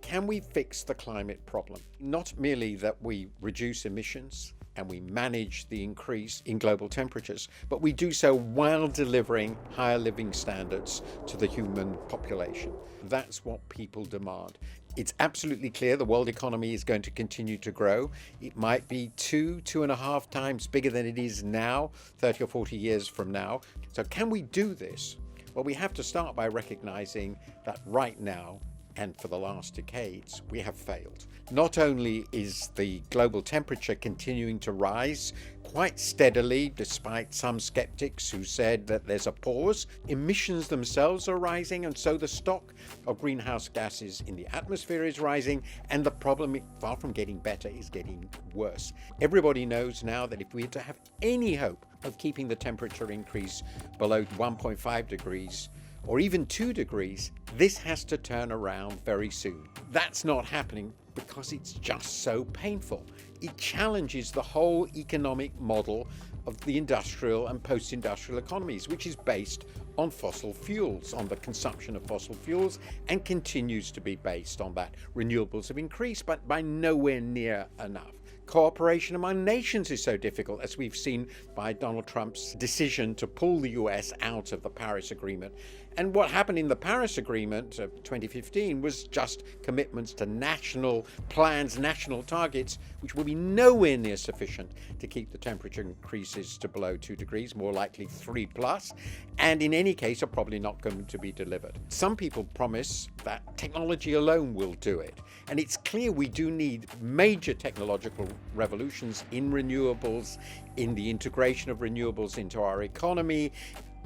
Can we fix the climate problem? Not merely that we reduce emissions and we manage the increase in global temperatures, but we do so while delivering higher living standards to the human population. That's what people demand. It's absolutely clear the world economy is going to continue to grow. It might be 2.5 times bigger than it is now, 30 or 40 years from now. So can we do this? Well, we have to start by recognizing that right now, and for the last decades, we have failed. Not only is the global temperature continuing to rise quite steadily, despite some skeptics who said that there's a pause, emissions themselves are rising, and so the stock of greenhouse gases in the atmosphere is rising, and the problem, far from getting better, is getting worse. Everybody knows now that if we are to have any hope of keeping the temperature increase below 1.5 degrees, or even 2 degrees, this has to turn around very soon. That's not happening because it's just so painful. It challenges the whole economic model of the industrial and post-industrial economies, which is based on fossil fuels, on the consumption of fossil fuels, and continues to be based on that. Renewables have increased, but by nowhere near enough. Cooperation among nations is so difficult, as we've seen by Donald Trump's decision to pull the US out of the Paris Agreement. And what happened in the Paris Agreement of 2015 was just commitments to national plans, national targets, which will be nowhere near sufficient to keep the temperature increases to below 2 degrees, more likely 3+, and in any case are probably not going to be delivered. Some people promise that technology alone will do it. And it's clear we do need major technological revolutions in renewables, in the integration of renewables into our economy.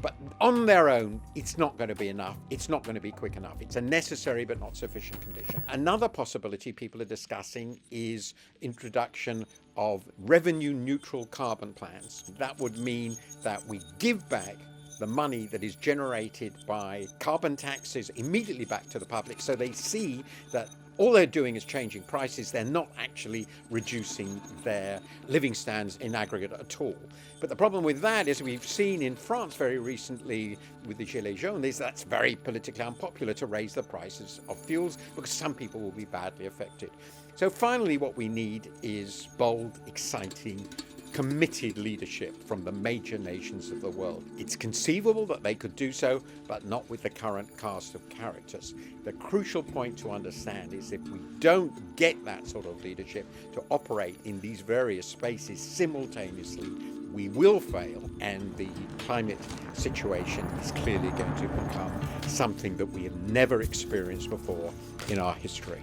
But on their own, it's not going to be enough. It's not going to be quick enough. It's a necessary but not sufficient condition. Another possibility people are discussing is introduction of revenue neutral carbon plans. That would mean that we give back the money that is generated by carbon taxes immediately back to the public, so they see that all they're doing is changing prices. They're not actually reducing their living standards in aggregate at all. But the problem with that is we've seen in France very recently with the Gilets jaunes is that's very politically unpopular to raise the prices of fuels because some people will be badly affected. So finally, what we need is bold, exciting, committed leadership from the major nations of the world. It's conceivable that they could do so, but not with the current cast of characters. The crucial point to understand is if we don't get that sort of leadership to operate in these various spaces simultaneously, we will fail, and the climate situation is clearly going to become something that we have never experienced before in our history.